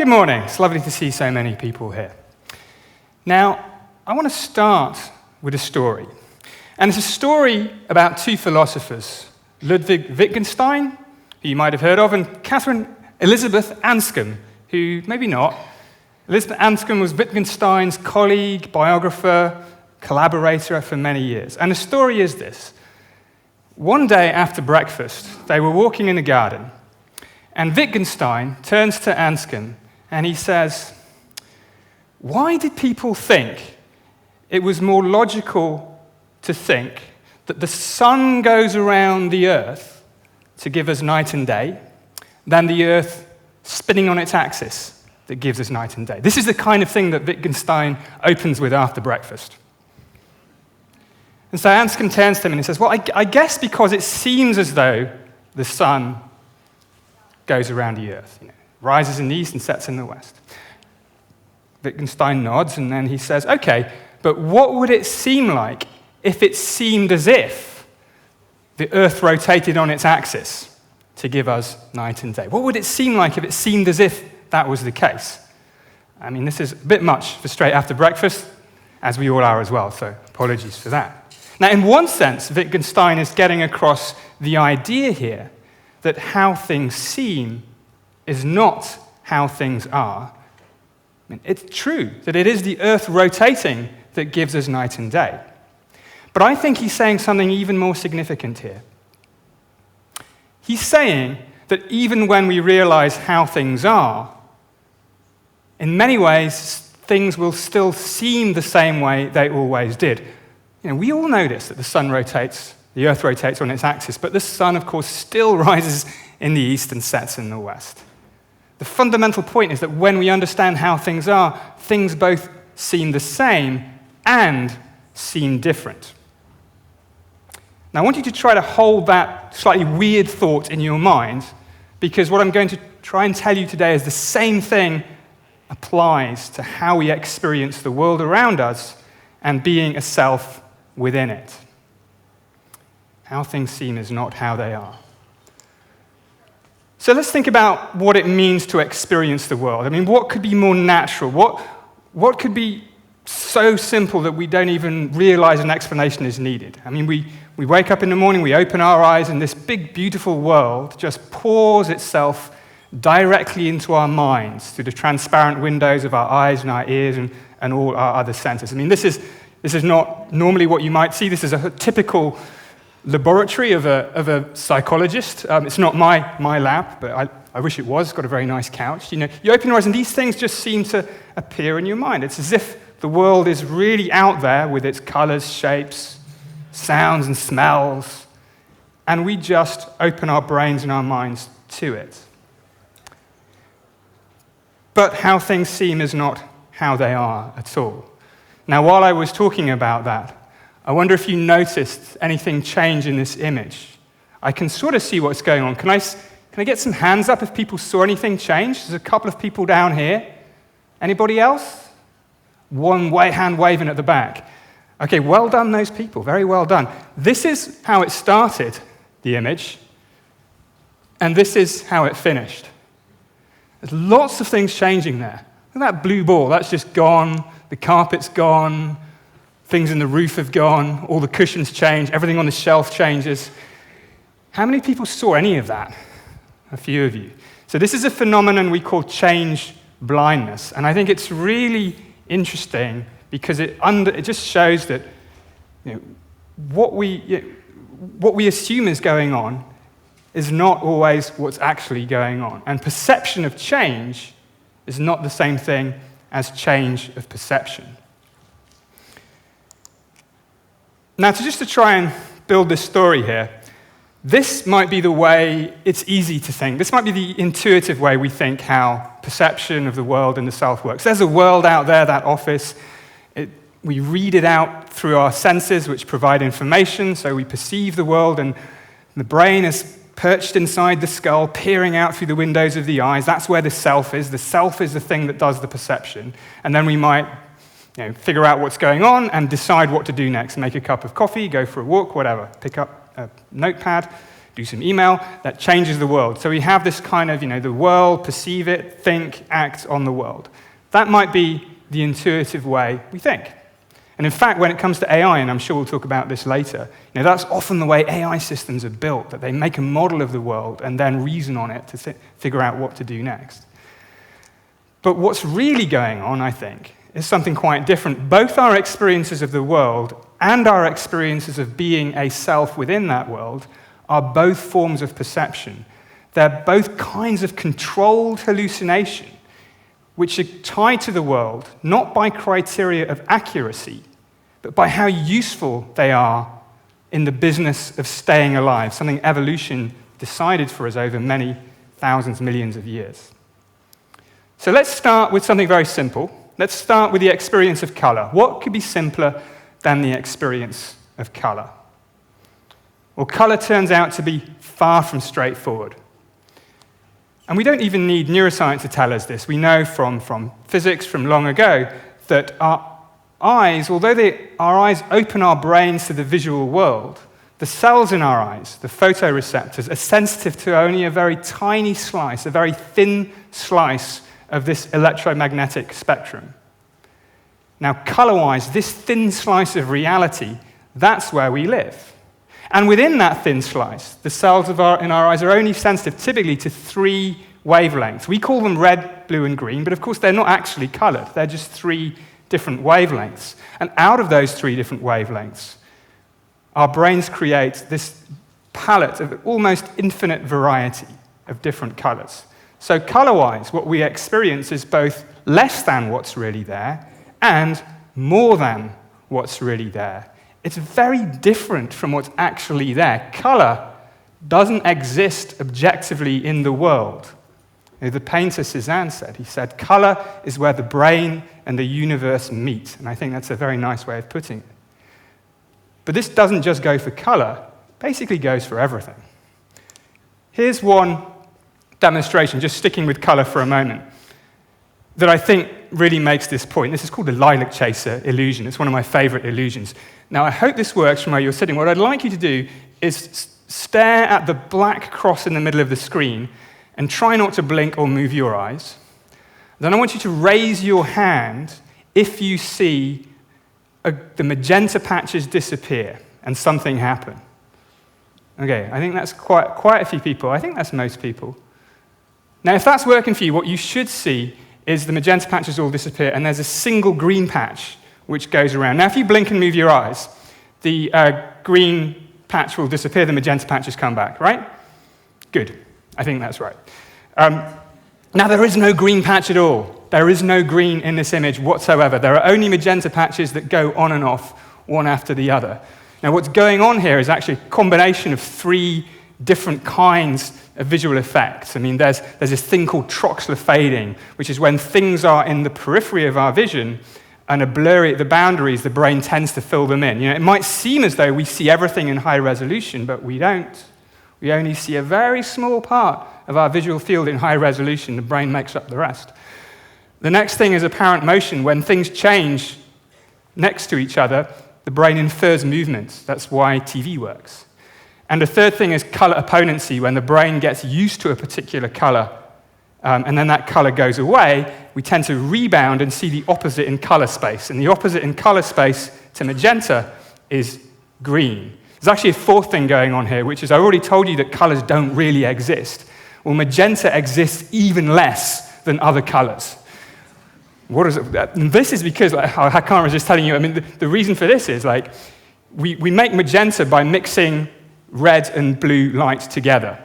Good morning. It's lovely to see so many people here. Now, I want to start with a story. And it's a story about two philosophers, Ludwig Wittgenstein, who you might have heard of, and Catherine Elizabeth Anscombe, who maybe not. Elizabeth Anscombe was Wittgenstein's colleague, biographer, collaborator for many years. And the story is this. One day after breakfast, they were walking in the garden, and Wittgenstein turns to Anscombe and he says, "Why did people think it was more logical to think that the sun goes around the earth to give us night and day than the earth spinning on its axis that gives us night and day?" This is the kind of thing that Wittgenstein opens with after breakfast. And so Anscombe turns to him and he says, "Well, I guess because it seems as though the sun goes around the earth, rises in the east and sets in the west." Wittgenstein nods and then he says, "Okay, but what would it seem like if it seemed as if the earth rotated on its axis to give us night and day? What would it seem like if it seemed as if that was the case?" I mean, this is a bit much for straight after breakfast, as we all are as well, so apologies for that. Now, in one sense, Wittgenstein is getting across the idea here that how things seem is not how things are. I mean, it's true that it is the earth rotating that gives us night and day. But I think he's saying something even more significant here. He's saying that even when we realize how things are, in many ways, things will still seem the same way they always did. We all notice that the sun rotates, the earth rotates on its axis, but the sun, of course, still rises in the east and sets in the west. The fundamental point is that when we understand how things are, things both seem the same and seem different. Now, I want you to try to hold that slightly weird thought in your mind, because what I'm going to try and tell you today is the same thing applies to how we experience the world around us and being a self within it. How things seem is not how they are. So let's think about what it means to experience the world. I mean, what could be more natural? What could be so simple that we don't even realize an explanation is needed? I mean, we wake up in the morning, we open our eyes, and this big, beautiful world just pours itself directly into our minds through the transparent windows of our eyes and our ears and all our other senses. I mean, this is not normally what you might see. This is a typical laboratory of a psychologist. It's not my lab, but I wish it was. It's got a very nice couch. You open your eyes and these things just seem to appear in your mind. It's as if the world is really out there with its colors, shapes, sounds, and smells, and we just open our brains and our minds to it. But how things seem is not how they are at all. Now, while I was talking about that, I wonder if you noticed anything change in this image. I can sort of see what's going on. Can I get some hands up if people saw anything change? There's a couple of people down here. Anybody else? One hand waving at the back. Okay, well done, those people. Very well done. This is how it started, the image, and this is how it finished. There's lots of things changing there. Look at that blue ball. That's just gone. The carpet's gone. Things in the roof have gone. All the cushions change. Everything on the shelf changes. How many people saw any of that? A few of you. So this is a phenomenon we call change blindness. And I think it's really interesting because it just shows that what we assume is going on is not always what's actually going on. And perception of change is not the same thing as change of perception. Now, just to try and build this story here, this might be the way it's easy to think. This might be the intuitive way we think how perception of the world and the self works. There's a world out there, that office. We read it out through our senses, which provide information, so we perceive the world, and the brain is perched inside the skull, peering out through the windows of the eyes. That's where the self is. The self is the thing that does the perception. And then we might figure out what's going on and decide what to do next. Make a cup of coffee, go for a walk, whatever. Pick up a notepad, do some email, that changes the world. So we have this kind of, the world, perceive it, think, act on the world. That might be the intuitive way we think. And in fact, when it comes to AI, and I'm sure we'll talk about this later, that's often the way AI systems are built, that they make a model of the world and then reason on it to figure out what to do next. But what's really going on, I think, is something quite different. Both our experiences of the world and our experiences of being a self within that world are both forms of perception. They're both kinds of controlled hallucination, which are tied to the world, not by criteria of accuracy, but by how useful they are in the business of staying alive, something evolution decided for us over many thousands, millions of years. So let's start with something very simple. Let's start with the experience of color. What could be simpler than the experience of color? Well, color turns out to be far from straightforward. And we don't even need neuroscience to tell us this. We know from physics from long ago that our eyes, although our eyes open our brains to the visual world, the cells in our eyes, the photoreceptors, are sensitive to only a very tiny slice, a very thin slice of this electromagnetic spectrum. Now, color-wise, this thin slice of reality, that's where we live. And within that thin slice, the cells in our eyes are only sensitive typically to 3 wavelengths. We call them red, blue, and green, but of course they're not actually colored. They're just 3 different wavelengths. And out of those 3 different wavelengths, our brains create this palette of almost infinite variety of different colors. So color-wise, what we experience is both less than what's really there and more than what's really there. It's very different from what's actually there. Color doesn't exist objectively in the world. The painter Cézanne said, he said, color is where the brain and the universe meet. And I think that's a very nice way of putting it. But this doesn't just go for color, it basically goes for everything. Here's one demonstration, just sticking with color for a moment, that I think really makes this point. This is called the lilac chaser illusion. It's one of my favorite illusions. Now, I hope this works from where you're sitting. What I'd like you to do is stare at the black cross in the middle of the screen and try not to blink or move your eyes. Then I want you to raise your hand if you see the magenta patches disappear and something happen. Okay, I think that's quite a few people. I think that's most people. Now, if that's working for you, what you should see is the magenta patches all disappear, and there's a single green patch which goes around. Now, if you blink and move your eyes, the green patch will disappear, the magenta patches come back, right? Good. I think that's right. Now, there is no green patch at all. There is no green in this image whatsoever. There are only magenta patches that go on and off, one after the other. Now, what's going on here is actually a combination of 3 different kinds of visual effects. I mean, there's this thing called Troxler fading, which is when things are in the periphery of our vision and are blurry at the boundaries, the brain tends to fill them in. It might seem as though we see everything in high resolution, but we don't. We only see a very small part of our visual field in high resolution. The brain makes up the rest. The next thing is apparent motion. When things change next to each other, the brain infers movement. That's why TV works. And the third thing is color opponency. When the brain gets used to a particular color, and then that color goes away, we tend to rebound and see the opposite in color space. And the opposite in color space to magenta is green. There's actually a 4th thing going on here, which is I already told you that colors don't really exist. Well, magenta exists even less than other colors. What is it? And this is because, I can't resist telling you, I mean, the reason for this is, we make magenta by mixing red and blue light together.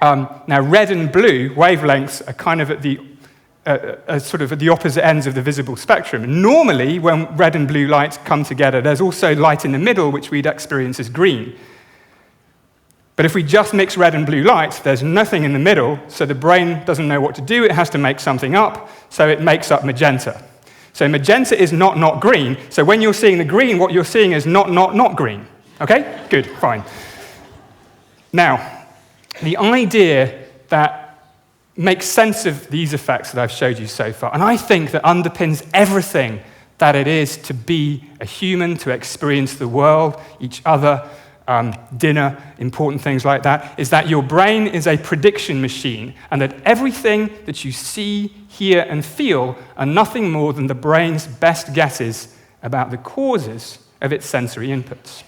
Now, red and blue wavelengths are kind of at the sort of at the opposite ends of the visible spectrum. Normally, when red and blue light come together, there's also light in the middle, which we'd experience as green. But if we just mix red and blue light, there's nothing in the middle, so the brain doesn't know what to do. It has to make something up, so it makes up magenta. So magenta is not green. So when you're seeing the green, what you're seeing is not green. Okay? Good, fine. Now, the idea that makes sense of these effects that I've showed you so far, and I think that underpins everything that it is to be a human, to experience the world, each other, dinner, important things like that, is that your brain is a prediction machine, and that everything that you see, hear, and feel are nothing more than the brain's best guesses about the causes of its sensory inputs.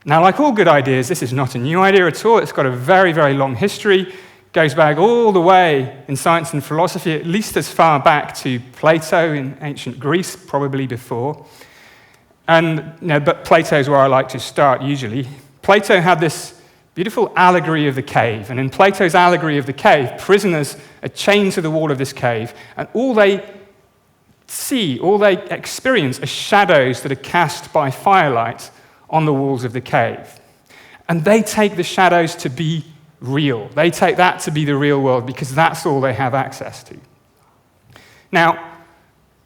Now, like all good ideas, this is not a new idea at all. It's got a very, very long history. Goes back all the way in science and philosophy, at least as far back to Plato in ancient Greece, probably before. But Plato's where I like to start usually. Plato had this beautiful allegory of the cave, and in Plato's allegory of the cave, prisoners are chained to the wall of this cave, and all they see, all they experience are shadows that are cast by firelight on the walls of the cave. And they take the shadows to be real. They take that to be the real world because that's all they have access to. Now,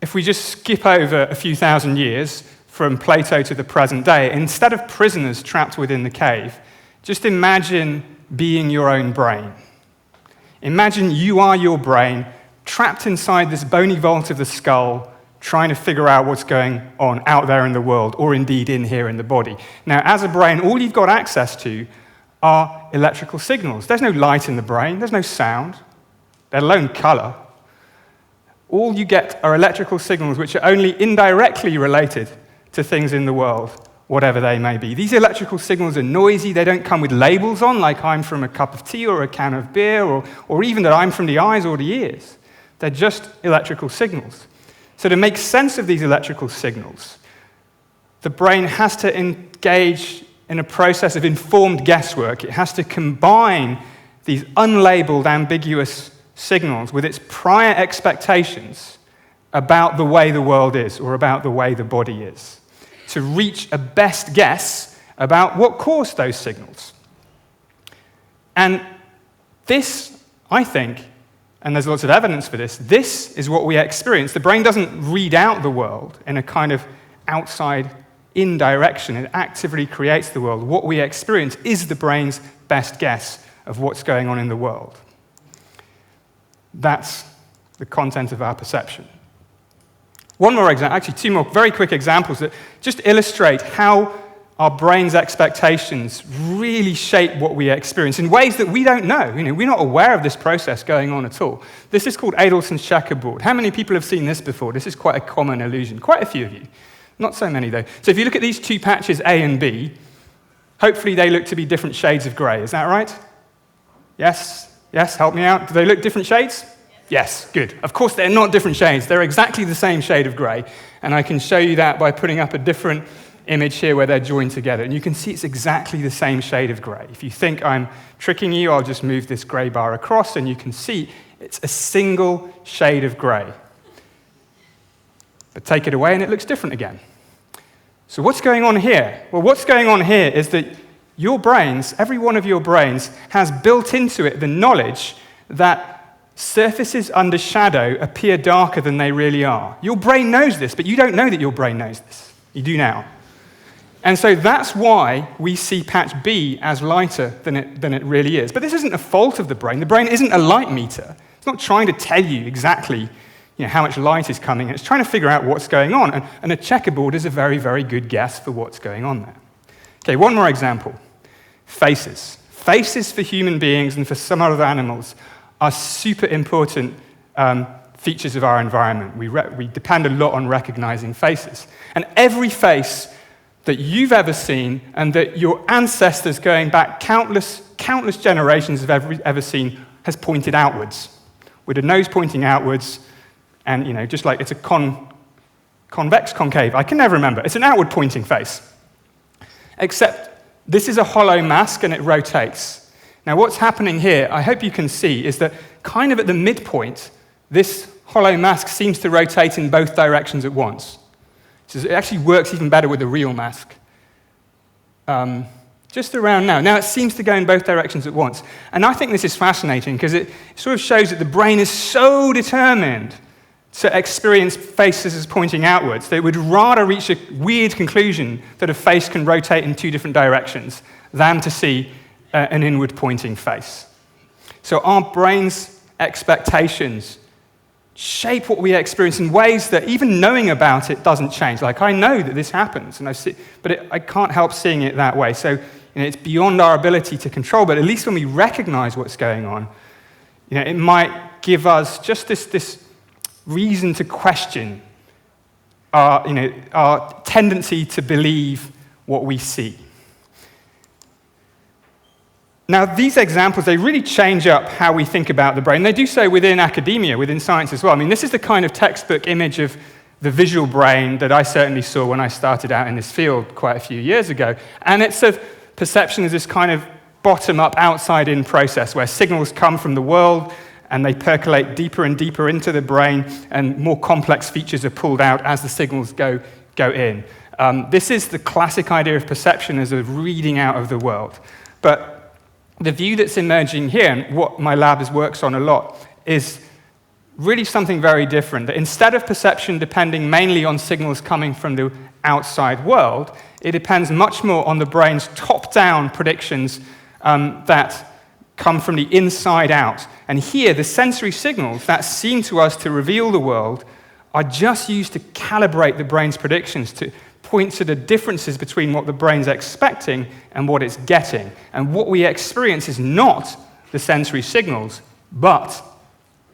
if we just skip over a few thousand years from Plato to the present day, instead of prisoners trapped within the cave, just imagine being your own brain. Imagine you are your brain, trapped inside this bony vault of the skull, trying to figure out what's going on out there in the world, or indeed in here in the body. Now, as a brain, all you've got access to are electrical signals. There's no light in the brain, there's no sound, let alone color. All you get are electrical signals which are only indirectly related to things in the world, whatever they may be. These electrical signals are noisy, they don't come with labels on, like I'm from a cup of tea or a can of beer, or even that I'm from the eyes or the ears. They're just electrical signals. So to make sense of these electrical signals, the brain has to engage in a process of informed guesswork. It has to combine these unlabeled, ambiguous signals with its prior expectations about the way the world is or about the way the body is to reach a best guess about what caused those signals. And this, I think, and there's lots of evidence for this, this is what we experience. The brain doesn't read out the world in a kind of outside-in direction. It actively creates the world. What we experience is the brain's best guess of what's going on in the world. That's the content of our perception. One more example, actually two more very quick examples that just illustrate how our brain's expectations really shape what we experience in ways that we don't know. We're not aware of this process going on at all. This is called Adelson's checkerboard. How many people have seen this before? This is quite a common illusion. Quite a few of you. Not so many, though. So if you look at these two patches, A and B, hopefully they look to be different shades of grey. Is that right? Yes? Yes? Help me out. Do they look different shades? Yes, good. Of course, they're not different shades. They're exactly the same shade of grey. And I can show you that by putting up a different image here where they're joined together. And you can see it's exactly the same shade of grey. If you think I'm tricking you, I'll just move this grey bar across, and you can see it's a single shade of grey. But take it away, and it looks different again. So what's going on here? Well, what's going on here is that your brains, every one of your brains, has built into it the knowledge that surfaces under shadow appear darker than they really are. Your brain knows this, but you don't know that your brain knows this. You do now. And so that's why we see patch B as lighter than it really is. But this isn't a fault of the brain. The brain isn't a light meter. It's not trying to tell you exactly how much light is coming. It's trying to figure out what's going on. And a checkerboard is a very, very good guess for what's going on there. Okay, one more example. Faces. Faces for human beings and for some other animals are super important features of our environment. We depend a lot on recognizing faces. And every face that you've ever seen and that your ancestors going back countless generations have ever seen has pointed outwards, with a nose pointing outwards, and just like it's a convex, concave, I can never remember. It's an outward pointing face. Except this is a hollow mask and it rotates. Now what's happening here, I hope you can see, is that kind of at the midpoint, this hollow mask seems to rotate in both directions at once. So it actually works even better with a real mask. Just around now. Now it seems to go in both directions at once. And I think this is fascinating because it sort of shows that the brain is so determined to experience faces as pointing outwards that it would rather reach a weird conclusion that a face can rotate in two different directions than to see an inward pointing face. So our brain's expectations shape what we experience in ways that even knowing about it doesn't change. Like, I know that this happens, and I can't help seeing it that way. So, it's beyond our ability to control, but at least when we recognize what's going on, it might give us just this reason to question our tendency to believe what we see. Now, these examples, they really change up how we think about the brain. They do so within academia, within science as well. I mean, this is the kind of textbook image of the visual brain that I certainly saw when I started out in this field quite a few years ago. And it's of perception as this kind of bottom-up, outside-in process where signals come from the world and they percolate deeper and deeper into the brain, and more complex features are pulled out as the signals go in. This is the classic idea of perception as a reading out of the world. But the view that's emerging here, and what my lab works on a lot, is really something very different. That instead of perception depending mainly on signals coming from the outside world, it depends much more on the brain's top-down predictions that come from the inside out. And here, the sensory signals that seem to us to reveal the world are just used to calibrate the brain's predictions, to point to the differences between what the brain's expecting and what it's getting. And what we experience is not the sensory signals, but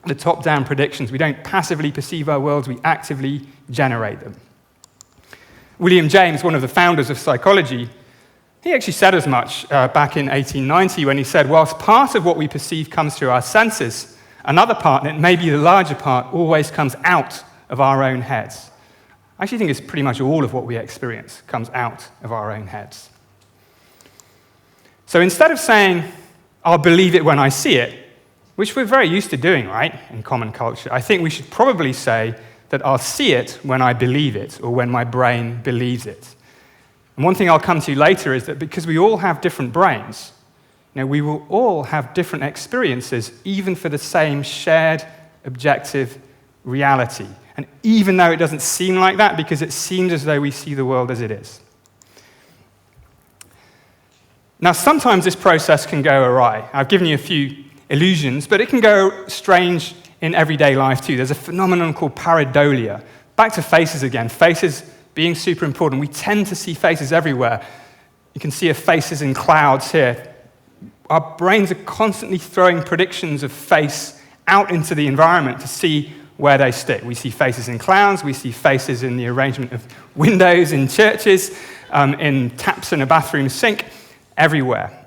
the top-down predictions. We don't passively perceive our worlds, we actively generate them. William James, one of the founders of psychology, he actually said as much back in 1890 when he said, whilst part of what we perceive comes through our senses, another part, and it may be the larger part, always comes out of our own heads. I actually think it's pretty much all of what we experience comes out of our own heads. So instead of saying, I'll believe it when I see it, which we're very used to doing, right, in common culture, I think we should probably say that I'll see it when I believe it, or when my brain believes it. And one thing I'll come to later is that because we all have different brains, we will all have different experiences, even for the same shared objective reality. And even though it doesn't seem like that, because it seems as though we see the world as it is. Now, sometimes this process can go awry. I've given you a few illusions, but it can go strange in everyday life too. There's a phenomenon called pareidolia. Back to faces again. Faces being super important. We tend to see faces everywhere. You can see faces in clouds here. Our brains are constantly throwing predictions of face out into the environment to see where they stick. We see faces in clowns, we see faces in the arrangement of windows in churches, in taps in a bathroom sink, everywhere.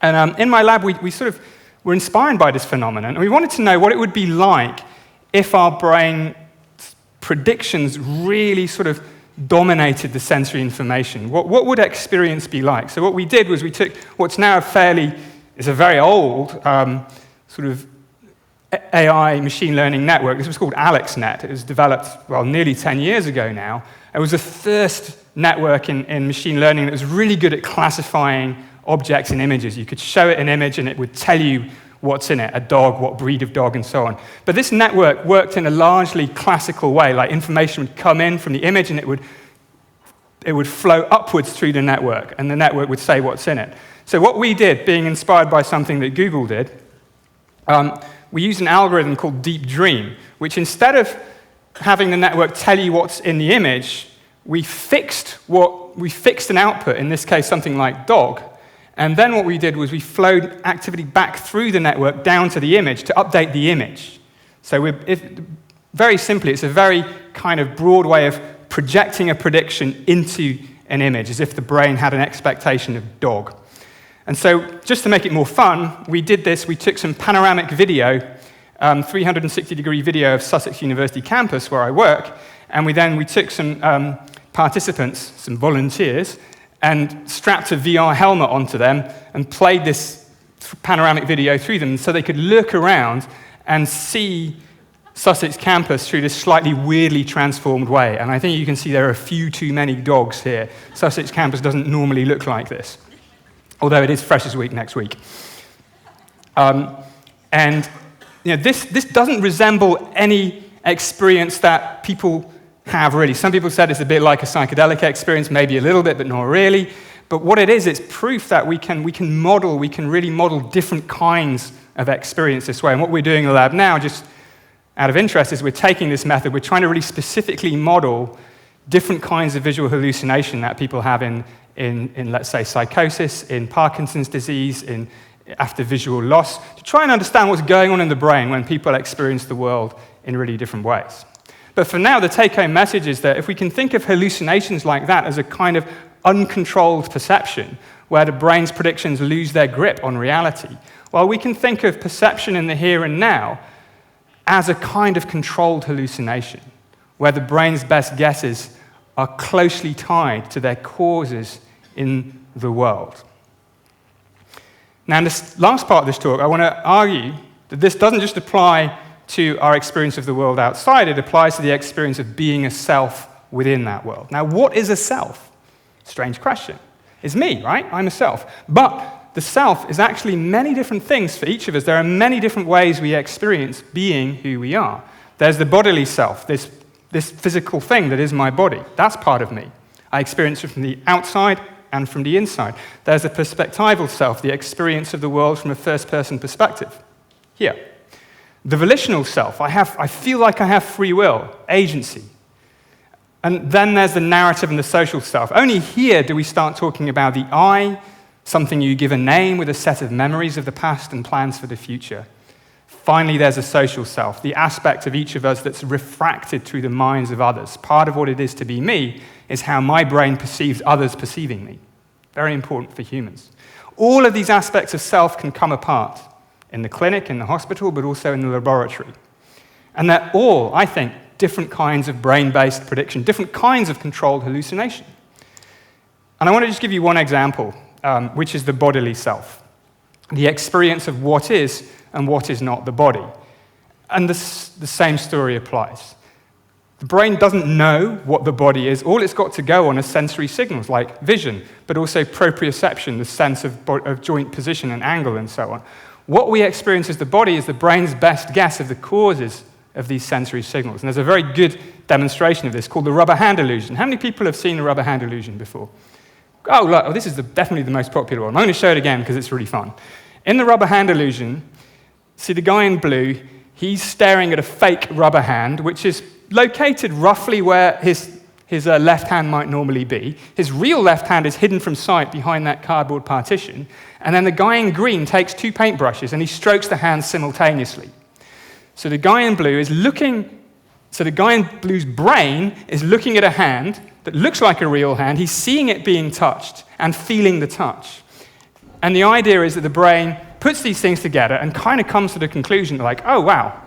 And in my lab, we sort of were inspired by this phenomenon, and we wanted to know what it would be like if our brain predictions really sort of dominated the sensory information. What would experience be like? So what we did was we took what's now is a very old sort of AI machine learning network. This was called AlexNet. It was developed, nearly 10 years ago now. It was the first network in machine learning that was really good at classifying objects in images. You could show it an image and it would tell you what's in it, a dog, what breed of dog, and so on. But this network worked in a largely classical way, like information would come in from the image and it would flow upwards through the network, and the network would say what's in it. So what we did, being inspired by something that Google did, we used an algorithm called Deep Dream, which instead of having the network tell you what's in the image, we fixed an output, in this case something like dog, and then what we did was we flowed activity back through the network down to the image to update the image. So very simply, it's a very kind of broad way of projecting a prediction into an image, as if the brain had an expectation of dog. And so just to make it more fun, we did this. We took some panoramic video, 360-degree video of Sussex University campus where I work, and we took some participants, some volunteers, and strapped a VR helmet onto them and played this panoramic video through them so they could look around and see Sussex campus through this slightly weirdly transformed way. And I think you can see there are a few too many dogs here. Sussex campus doesn't normally look like this, although it is Freshers' Week next week. This doesn't resemble any experience that people have, really. Some people said it's a bit like a psychedelic experience, maybe a little bit, but not really. But what it is, it's proof that we can really model different kinds of experience this way. And what we're doing in the lab now, just out of interest is we're taking this method, we're trying to really specifically model different kinds of visual hallucination that people have in let's say, psychosis, in Parkinson's disease, after visual loss, to try and understand what's going on in the brain when people experience the world in really different ways. But for now, the take-home message is that if we can think of hallucinations like that as a kind of uncontrolled perception, where the brain's predictions lose their grip on reality, well, we can think of perception in the here and now as a kind of controlled hallucination, where the brain's best guesses are closely tied to their causes in the world. Now, in this last part of this talk, I want to argue that this doesn't just apply to our experience of the world outside, it applies to the experience of being a self within that world. Now, what is a self? Strange question. It's me, right? I'm a self. But the self is actually many different things for each of us. There are many different ways we experience being who we are. There's the bodily self, this physical thing that is my body. That's part of me. I experience it from the outside and from the inside. There's the perspectival self, the experience of the world from a first-person perspective. Here. The volitional self, I feel like I have free will, agency. And then there's the narrative and the social self. Only here do we start talking about the I, something you give a name with a set of memories of the past and plans for the future. Finally, there's a social self, the aspect of each of us that's refracted through the minds of others. Part of what it is to be me is how my brain perceives others perceiving me. Very important for humans. All of these aspects of self can come apart in the clinic, in the hospital, but also in the laboratory. And they're all, I think, different kinds of brain-based prediction, different kinds of controlled hallucination. And I want to just give you one example, which is the bodily self, the experience of what is and what is not the body. And the same story applies. The brain doesn't know what the body is. All it's got to go on is sensory signals like vision, but also proprioception, the sense of joint position and angle and so on. What we experience as the body is the brain's best guess of the causes of these sensory signals. And there's a very good demonstration of this called the rubber hand illusion. How many people have seen the rubber hand illusion before? Oh, look, this is definitely the most popular one. I'm going to show it again because it's really fun. In the rubber hand illusion, see the guy in blue, he's staring at a fake rubber hand, which is located roughly where his left hand might normally be. His real left hand is hidden from sight behind that cardboard partition. And then the guy in green takes two paintbrushes and he strokes the hands simultaneously. So the guy in blue's brain is looking at a hand that looks like a real hand. He's seeing it being touched and feeling the touch. And the idea is that the brain puts these things together and kind of comes to the conclusion like, oh, wow,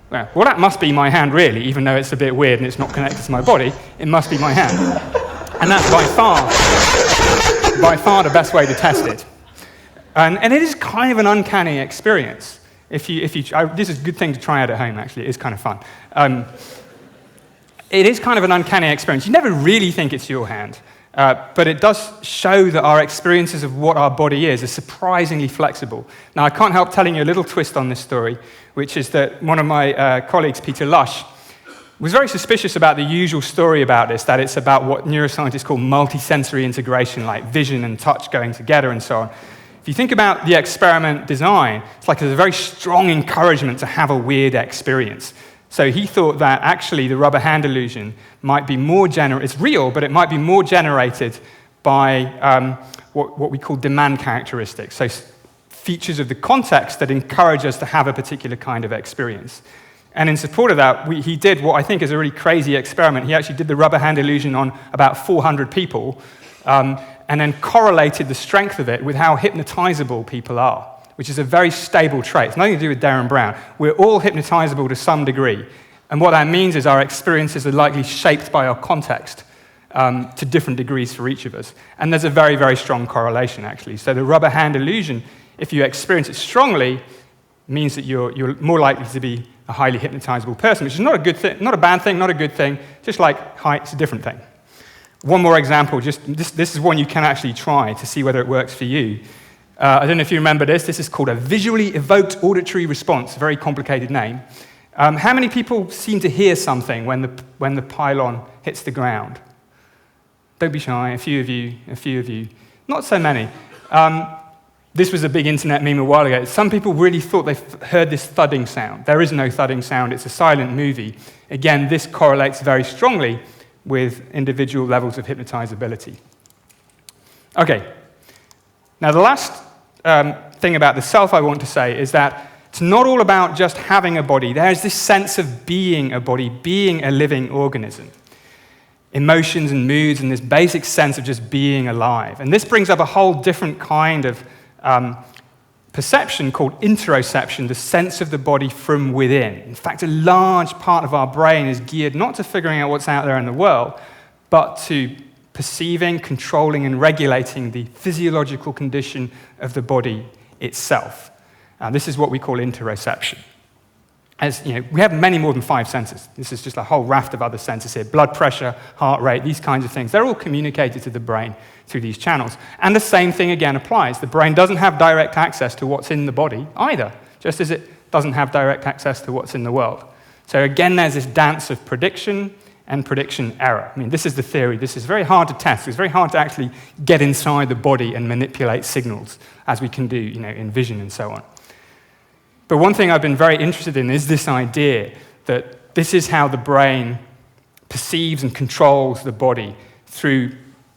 well, that must be my hand really, even though it's a bit weird and it's not connected to my body. It must be my hand. And that's by far the best way to test it. And it is kind of an uncanny experience. This is a good thing to try out at home, actually. It is kind of fun. It is kind of an uncanny experience. You never really think it's your hand, but it does show that our experiences of what our body is surprisingly flexible. Now, I can't help telling you a little twist on this story, which is that one of my colleagues, Peter Lush, was very suspicious about the usual story about this, that it's about what neuroscientists call multisensory integration, like vision and touch going together and so on. If you think about the experiment design, it's like there's a very strong encouragement to have a weird experience. So he thought that actually the rubber hand illusion might be more it's real, but it might be more generated by what we call demand characteristics, so features of the context that encourage us to have a particular kind of experience. And in support of that, he did what I think is a really crazy experiment. He actually did the rubber hand illusion on about 400 people, and then correlated the strength of it with how hypnotizable people are, which is a very stable trait. It's nothing to do with Darren Brown. We're all hypnotizable to some degree. And what that means is our experiences are likely shaped by our context to different degrees for each of us. And there's a very, very strong correlation, actually. So the rubber hand illusion, if you experience it strongly, means that you're more likely to be a highly hypnotizable person, which is not a good thing, not a bad thing, not a good thing. Just like height, it's a different thing. One more example, this is one you can actually try to see whether it works for you. I don't know if you remember this. This is called a visually evoked auditory response, a very complicated name. How many people seem to hear something when the pylon hits the ground? Don't be shy, a few of you. Not so many. This was a big internet meme a while ago. Some people really thought they heard this thudding sound. There is no thudding sound. It's a silent movie. Again, this correlates very strongly with individual levels of hypnotizability. Okay. Now, the last thing about the self I want to say is that it's not all about just having a body. There's this sense of being a body, being a living organism. Emotions and moods and this basic sense of just being alive. And this brings up a whole different kind of perception called interoception, the sense of the body from within. In fact, a large part of our brain is geared not to figuring out what's out there in the world, but to perceiving, controlling, and regulating the physiological condition of the body itself. This is what we call interoception. As you know, we have many more than 5 senses. This is just a whole raft of other senses here. Blood pressure, heart rate, these kinds of things. They're all communicated to the brain through these channels. And the same thing again applies. The brain doesn't have direct access to what's in the body either, just as it doesn't have direct access to what's in the world. So again, there's this dance of prediction and prediction error. I mean, this is the theory. This is very hard to test. It's very hard to actually get inside the body and manipulate signals, as we can do, in vision and so on. But one thing I've been very interested in is this idea that this is how the brain perceives and controls the body through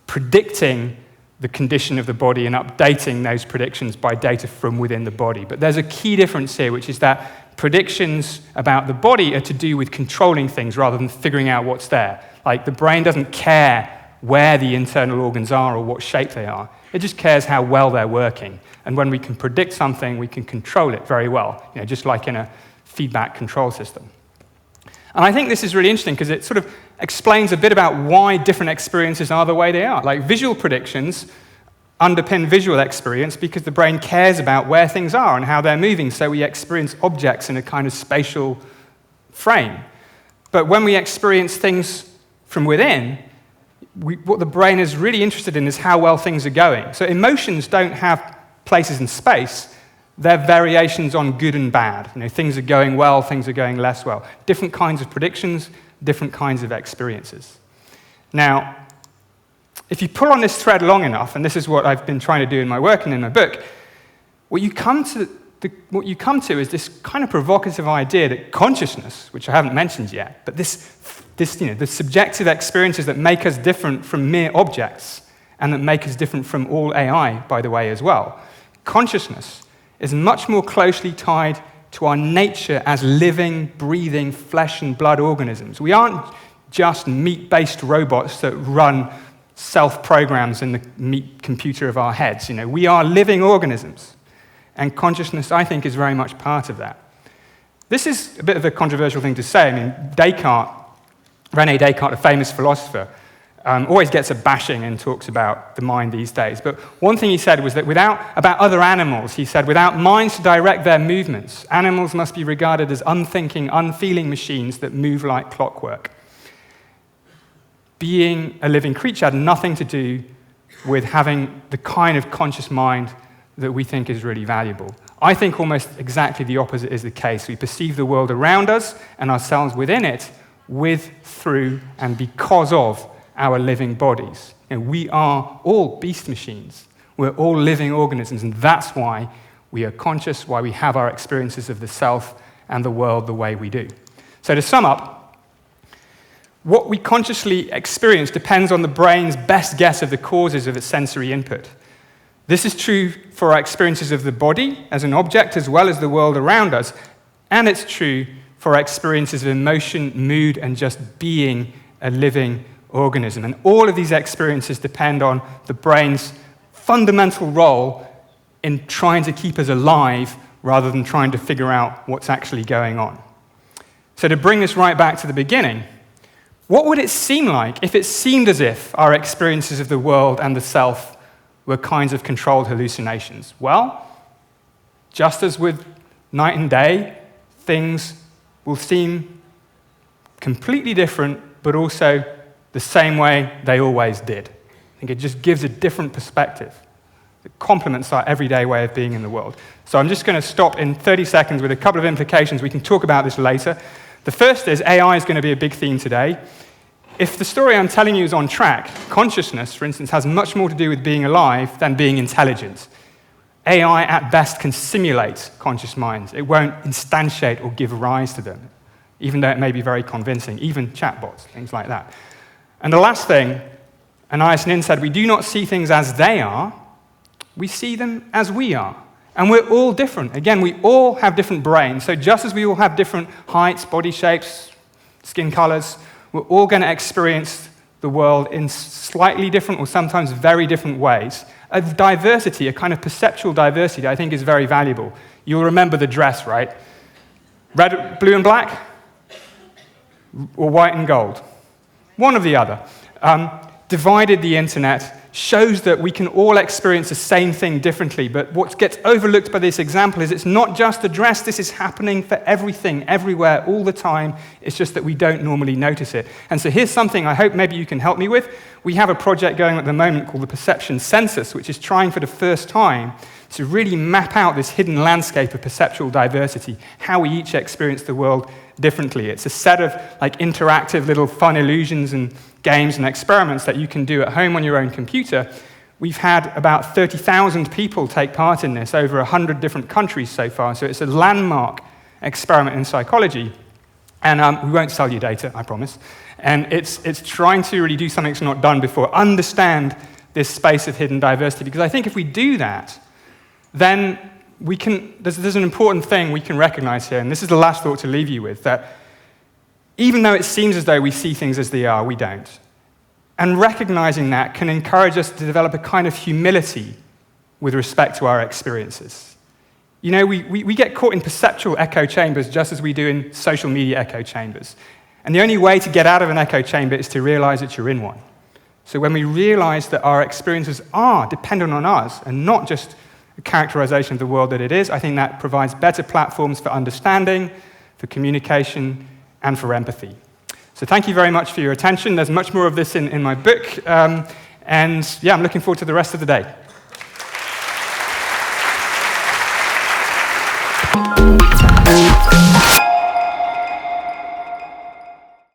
predicting the condition of the body and updating those predictions by data from within the body. But there's a key difference here, which is that predictions about the body are to do with controlling things rather than figuring out what's there. Like, the brain doesn't care where the internal organs are or what shape they are. It just cares how well they're working. And when we can predict something, we can control it very well, just like in a feedback control system. And I think this is really interesting because it sort of explains a bit about why different experiences are the way they are. Like, visual predictions underpin visual experience because the brain cares about where things are and how they're moving, so we experience objects in a kind of spatial frame. But when we experience things from within, what the brain is really interested in is how well things are going. So emotions don't have places in space. They're variations on good and bad. Things are going well, things are going less well. Different kinds of predictions, different kinds of experiences. Now, if you pull on this thread long enough, and this is what I've been trying to do in my work and in my book, what you come to is this kind of provocative idea that consciousness, which I haven't mentioned yet, but the subjective experiences that make us different from mere objects and that make us different from all AI, by the way, as well. Consciousness is much more closely tied to our nature as living, breathing, flesh and blood organisms. We aren't just meat-based robots that run self-programs in the meat computer of our heads. We are living organisms. And consciousness, I think, is very much part of that. This is a bit of a controversial thing to say. I mean, René Descartes, a famous philosopher, always gets a bashing and talks about the mind these days. But one thing he said was that about other animals, he said, without minds to direct their movements, animals must be regarded as unthinking, unfeeling machines that move like clockwork. Being a living creature had nothing to do with having the kind of conscious mind that we think is really valuable. I think almost exactly the opposite is the case. We perceive the world around us and ourselves within it with, through, and because of our living bodies. We are all beast machines. We're all living organisms, and that's why we are conscious, why we have our experiences of the self and the world the way we do. So to sum up, what we consciously experience depends on the brain's best guess of the causes of its sensory input. This is true for our experiences of the body as an object as well as the world around us, and it's true for our experiences of emotion, mood, and just being a living organism. And all of these experiences depend on the brain's fundamental role in trying to keep us alive rather than trying to figure out what's actually going on. So to bring this right back to the beginning, what would it seem like if it seemed as if our experiences of the world and the self were kinds of controlled hallucinations? Well, just as with night and day, things will seem completely different, but also the same way they always did. I think it just gives a different perspective. It complements our everyday way of being in the world. So I'm just going to stop in 30 seconds with a couple of implications. We can talk about this later. The first is AI is going to be a big theme today. If the story I'm telling you is on track, consciousness, for instance, has much more to do with being alive than being intelligent. AI at best can simulate conscious minds. It won't instantiate or give rise to them, even though it may be very convincing, even chatbots, things like that. And the last thing, Anil Seth said, we do not see things as they are, we see them as we are. And we're all different. Again, we all have different brains. So just as we all have different heights, body shapes, skin colors, we're all going to experience the world in slightly different or sometimes very different ways. A diversity, a kind of perceptual diversity, I think is very valuable. You'll remember the dress, right? Red, blue and black? Or white and gold? One or the other. Divided the internet, shows that we can all experience the same thing differently, but what gets overlooked by this example is it's not just the dress, this is happening for everything, everywhere, all the time. It's just that we don't normally notice it. And so here's something I hope maybe you can help me with. We have a project going at the moment called the Perception Census, which is trying for the first time to really map out this hidden landscape of perceptual diversity, how we each experience the world differently. It's a set of interactive little fun illusions and games and experiments that you can do at home on your own computer. We've had about 30,000 people take part in this, over 100 different countries so far, so it's a landmark experiment in psychology. And we won't sell you data, I promise. And it's trying to really do something that's not done before, understand this space of hidden diversity, because I think if we do that, then we can, there's an important thing we can recognize here, and this is the last thought to leave you with, that even though it seems as though we see things as they are, we don't. And recognizing that can encourage us to develop a kind of humility with respect to our experiences. You know, we get caught in perceptual echo chambers just as we do in social media echo chambers. And the only way to get out of an echo chamber is to realize that you're in one. So when we realize that our experiences are dependent on us and not just a characterization of the world that it is, I think that provides better platforms for understanding, for communication, and for empathy. So thank you very much for your attention. There's much more of this in my book. And yeah, I'm looking forward to the rest of the day.